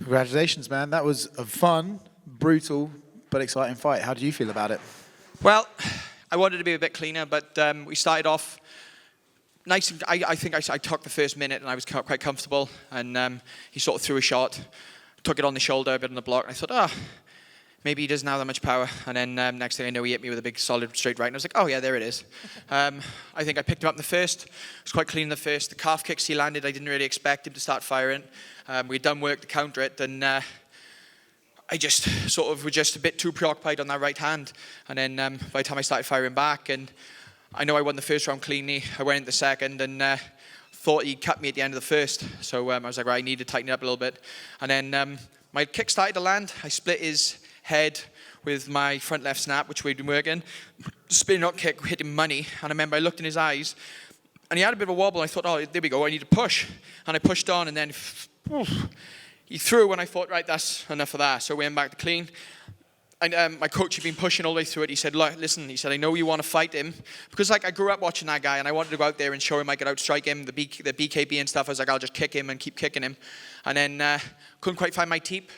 Congratulations, man. That was a fun, brutal, but exciting fight. How did you feel about it? Well, I wanted to be a bit cleaner, but we started off nice. I think I took the first minute and I was quite comfortable. And he sort of threw a shot, took it on the shoulder, a bit on the block. And I thought, maybe he doesn't have that much power. And then next thing I know, he hit me with a big, solid, straight right. And I was like, oh, yeah, there it is. I think I picked him up in the first. It was quite clean in the first. The calf kicks he landed, I didn't really expect him to start firing. We'd done work to counter it. And I just sort of was just a bit too preoccupied on that right hand. And then by the time I started firing back, and I know I won the first round cleanly, I went into the second and thought he cut me at the end of the first. So I was like, right, I need to tighten it up a little bit. And then my kick started to land. I split his head with my front left snap, which we'd been working. Spinning up kick hit him money. And I remember I looked in his eyes and he had a bit of a wobble. I thought, oh, there we go, I need to push. And I pushed on and then he threw and I thought, right, that's enough of that. So we went back to clean. And my coach had been pushing all the way through it. He said, look, listen, he said, I know you want to fight him. Because like I grew up watching that guy and I wanted to go out there and show him I could outstrike him, the BKB and stuff. I was like, I'll just kick him and keep kicking him. And then couldn't quite find my teep.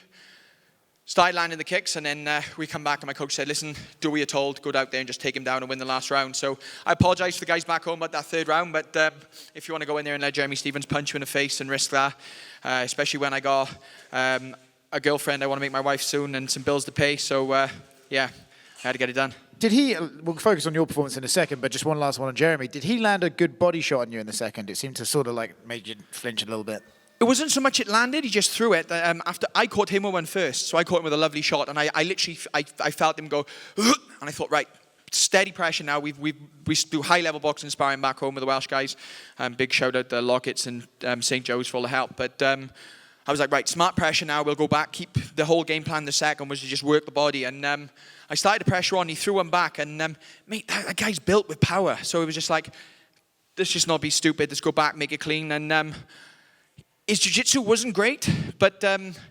Started landing the kicks, and then we come back, and my coach said, listen, do what you're told, go out there and just take him down and win the last round. So I apologize to the guys back home about that third round, but if you want to go in there and let Jeremy Stephens punch you in the face and risk that, especially when I got a girlfriend I want to make my wife soon and some bills to pay, so yeah, I had to get it done. Did he, we'll focus on your performance in a second, but just one last one on Jeremy. Did he land a good body shot on you in the second? It seemed to sort of like made you flinch a little bit. It wasn't so much it landed, he just threw it. After I caught him with one first, so I caught him with a lovely shot, and I literally felt him go, and I thought, right, steady pressure now. We do high-level boxing sparring back home with the Welsh guys. Big shout-out to Locketts and St. Joe's for all the help. But I was like, right, smart pressure now. We'll go back, keep the whole game plan the second was to just work the body. And I started the pressure on, he threw one back, and mate, that guy's built with power. So it was just like, let's just not be stupid, let's go back, make it clean. And his jiu-jitsu wasn't great, but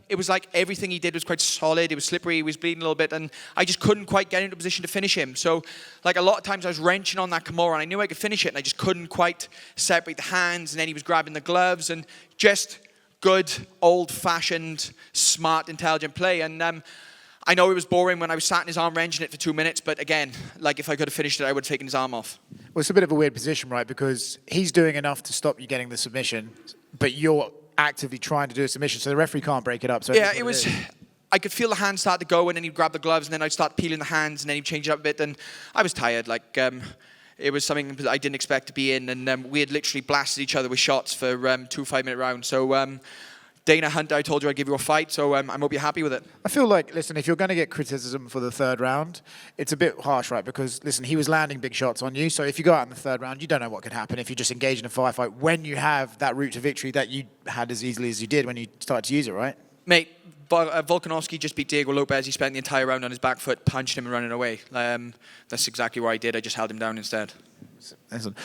it was like everything he did was quite solid. It was slippery, he was bleeding a little bit, and I just couldn't quite get into a position to finish him. So, like a lot of times I was wrenching on that Kimura, and I knew I could finish it, and I just couldn't quite separate the hands, and then he was grabbing the gloves, and just good, old-fashioned, smart, intelligent play. And I know it was boring when I was sat in his arm wrenching it for 2 minutes, but again, like if I could have finished it, I would have taken his arm off. Well, it's a bit of a weird position, right? Because he's doing enough to stop you getting the submission, but you're actively trying to do a submission, so the referee can't break it up. So yeah, it was. I could feel the hands start to go, and then he'd grab the gloves, and then I'd start peeling the hands, and then he'd change it up a bit, and I was tired. Like it was something I didn't expect to be in, and we had literally blasted each other with shots for 2 5-minute rounds. So Dana Hunter, I told you I'd give you a fight, so I hope you're happy with it. I feel like, listen, if you're going to get criticism for the third round, it's a bit harsh, right? Because, listen, he was landing big shots on you, so if you go out in the third round, you don't know what could happen if you just engage in a firefight when you have that route to victory that you had as easily as you did when you started to use it, right? Mate, Volkanovski just beat Diego Lopez. He spent the entire round on his back foot, punched him and running away. That's exactly what I did. I just held him down instead. Listen.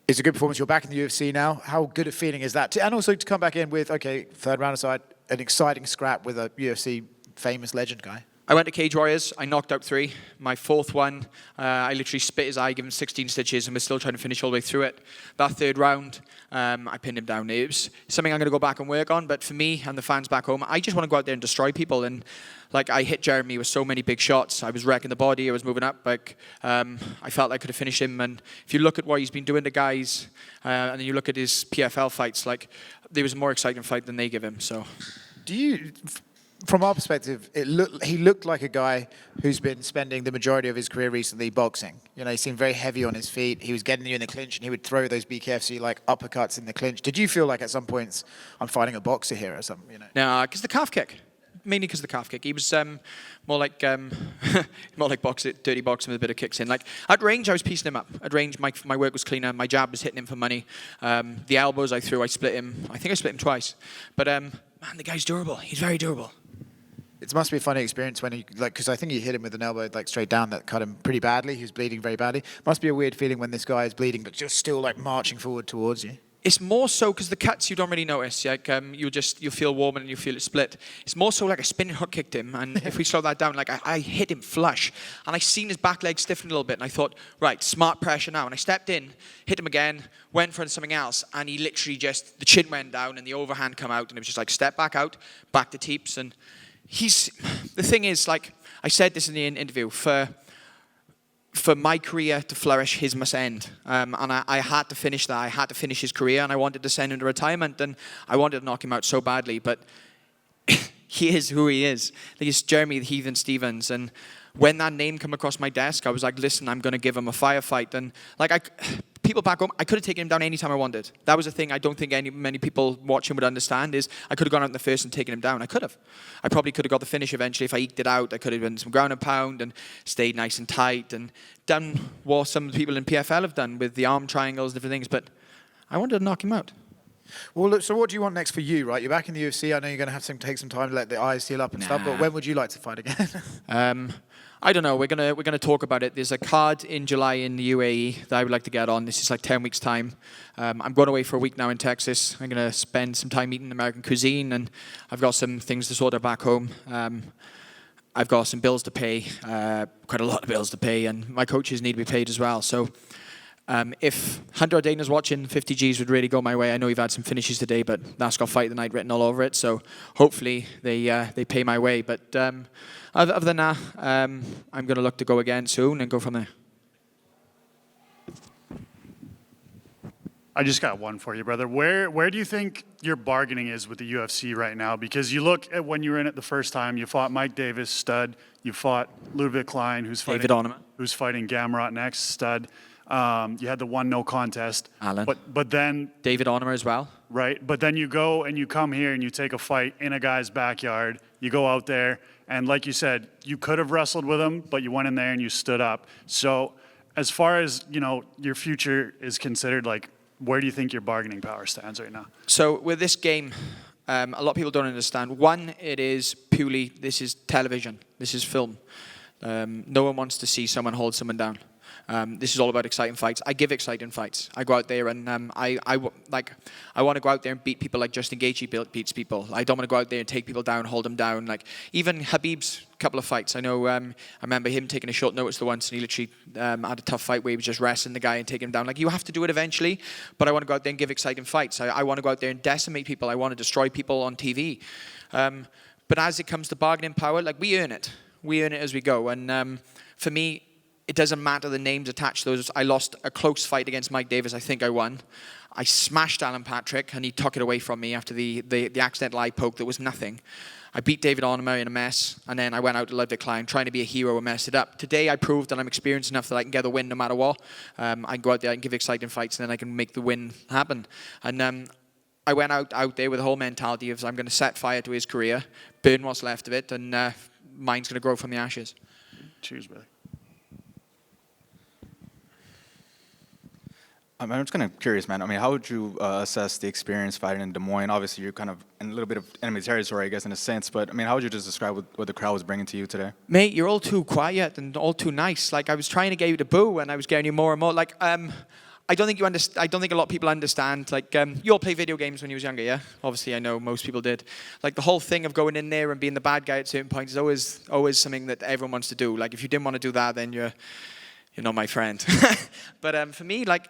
It's a good performance. You're back in the UFC now. How good a feeling is that? And also to come back in with, okay, third round aside, an exciting scrap with a UFC famous legend guy. I went to Cage Warriors. I knocked out 3. My fourth one, I literally spit his eye, gave him 16 stitches, and we're still trying to finish all the way through it. That third round, I pinned him down. It was something I'm going to go back and work on, but for me and the fans back home, I just want to go out there and destroy people. And like I hit Jeremy with so many big shots. I was wrecking the body. I was moving up. Like I felt I could have finished him. And if you look at what he's been doing to guys, and then you look at his PFL fights, like there was a more exciting fight than they give him. So, do you? From our perspective, he looked like a guy who's been spending the majority of his career recently boxing. You know, he seemed very heavy on his feet. He was getting you in the clinch, and he would throw those BKFC like uppercuts in the clinch. Did you feel like at some points I'm fighting a boxer here or something? You know? No, because the calf kick. Mainly because of the calf kick. He was more like dirty boxing with a bit of kicks in. Like at range, I was piecing him up. At range, my work was cleaner. My jab was hitting him for money. The elbows I threw, I split him. I think I split him twice. But man, the guy's durable. He's very durable. It must be a funny experience when he, like, because I think he hit him with an elbow like straight down that cut him pretty badly. He was bleeding very badly. Must be a weird feeling when this guy is bleeding but just still like marching forward towards you. It's more so because the cuts you don't really notice. Like you feel warm and you feel it split. It's more so like a spinning hook kicked him, and if we slow that down, like I hit him flush, and I seen his back leg stiffen a little bit, and I thought, right, smart pressure now. And I stepped in, hit him again, went for something else, and he literally just the chin went down and the overhand come out, and it was just like step back out, back to teeps. And the thing is, like I said this in the interview, for my career to flourish, his must end. And I had to finish that. I had to finish his career, and I wanted to send him to retirement, and I wanted to knock him out so badly. But he is who he is. Like, it's Jeremy the Heathen Stevens. And when that name came across my desk, I was like, listen, I'm going to give him a firefight. And like people back home, I could have taken him down anytime I wanted. That was the thing I don't think many people watching would understand is I could have gone out in the first and taken him down. I could have. I probably could have got the finish eventually if I eked it out. I could have done some ground and pound and stayed nice and tight and done what some people in PFL have done with the arm triangles and different things. But I wanted to knock him out. Well, look, so what do you want next for you, right? You're back in the UFC. I know you're going to have to take some time to let the eyes heal up and stuff, but when would you like to fight again? I don't know. We're gonna talk about it. There's a card in July in the UAE that I would like to get on. This is like 10 weeks time. I'm going away for a week now in Texas. I'm gonna spend some time eating American cuisine, and I've got some things to sort out back home. I've got some bills to pay, quite a lot of bills to pay, and my coaches need to be paid as well. So if Hunter Dana's watching, 50 Gs would really go my way. I know you've had some finishes today, but that's got Fight of the Night written all over it. So hopefully they pay my way. But other than that, I'm going to look to go again soon and go from there. I just got one for you, brother. Where do you think your bargaining is with the UFC right now? Because you look at when you were in it the first time, you fought Mike Davis, stud. You fought Ludwig Klein, who's fighting Gamrot next, stud. You had the one no contest. Allen. But then David Onomer as well. Right. But then you go and you come here and you take a fight in a guy's backyard. You go out there and like you said, you could have wrestled with him, but you went in there and you stood up. So as far as, your future is considered, like, where do you think your bargaining power stands right now? So with this game, a lot of people don't understand. One, it is purely, this is television. This is film. No one wants to see someone hold someone down. This is all about exciting fights. I give exciting fights. I go out there and I want to go out there and beat people like Justin Gaethje beats people. I don't want to go out there and take people down, hold them down. Like even Khabib's couple of fights. I know. I remember him taking a short notice the once, and he literally had a tough fight where he was just wrestling the guy and taking him down. Like you have to do it eventually, but I want to go out there and give exciting fights. I want to go out there and decimate people. I want to destroy people on TV. But as it comes to bargaining power, like we earn it. We earn it as we go. And for me, it doesn't matter the names attached to those. I lost a close fight against Mike Davis. I think I won. I smashed Alan Patrick, and he took it away from me after the accidental eye poke that was nothing. I beat David Onomer in a mess, and then I went out to Ludwig Klein, trying to be a hero and mess it up. Today, I proved that I'm experienced enough that I can get the win no matter what. I can go out there, I can give exciting fights, and then I can make the win happen. And I went out there with the whole mentality of I'm going to set fire to his career, burn what's left of it, and mine's going to grow from the ashes. Cheers, brother. I'm just kind of curious, man. I mean, how would you assess the experience fighting in Des Moines? Obviously, you're kind of in a little bit of enemy territory, I guess, in a sense. But, I mean, how would you just describe what the crowd was bringing to you today? Mate, you're all too quiet and all too nice. Like, I was trying to get you to boo, and I was getting you more and more. Like, I don't think I don't think a lot of people understand. Like, you all play video games when you was younger, yeah? Obviously, I know most people did. Like, the whole thing of going in there and being the bad guy at certain points is always something that everyone wants to do. Like, if you didn't want to do that, then you're not my friend. But for me, like,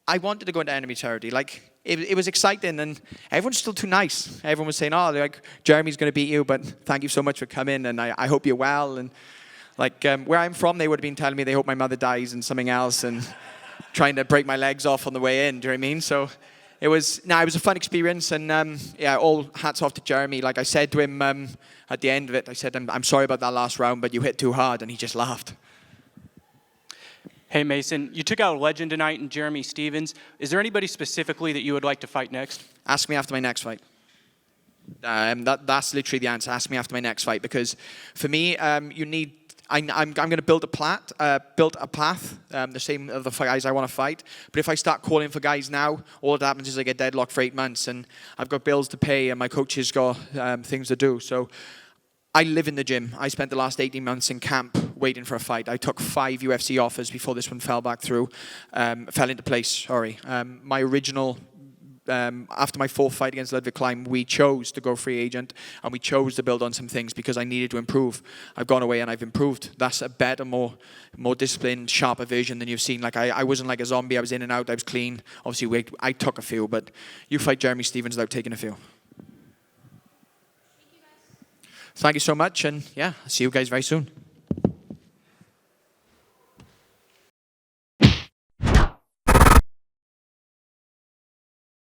I wanted to go into enemy territory. Like, it was exciting, and everyone's still too nice. Everyone was saying, oh, like, Jeremy's going to beat you, but thank you so much for coming, and I hope you're well. And, like, where I'm from, they would have been telling me they hope my mother dies and something else, and trying to break my legs off on the way in. Do you know what I mean? So it was a fun experience, and, all hats off to Jeremy. Like I said to him at the end of it, I said, I'm sorry about that last round, but you hit too hard, and he just laughed. Hey, Mason, you took out a legend tonight in Jeremy Stevens. Is there anybody specifically that you would like to fight next? Ask me after my next fight. That's literally the answer. Ask me after my next fight, because for me, you need. I'm going to build a path. The same of the guys I want to fight. But if I start calling for guys now, all that happens is I get deadlocked for 8 months, and I've got bills to pay, and my coach's got things to do. So I live in the gym. I spent the last 18 months in camp waiting for a fight. I took 5 UFC offers before this one fell into place. Sorry. My original after my fourth fight against Ludwig Klein, we chose to go free agent, and we chose to build on some things because I needed to improve. I've gone away and I've improved. That's a better, more disciplined, sharper version than you've seen. Like I wasn't like a zombie. I was in and out. I was clean. Obviously, I took a few, but you fight Jeremy Stephens without taking a few. Thank you so much, and yeah, I'll see you guys very soon.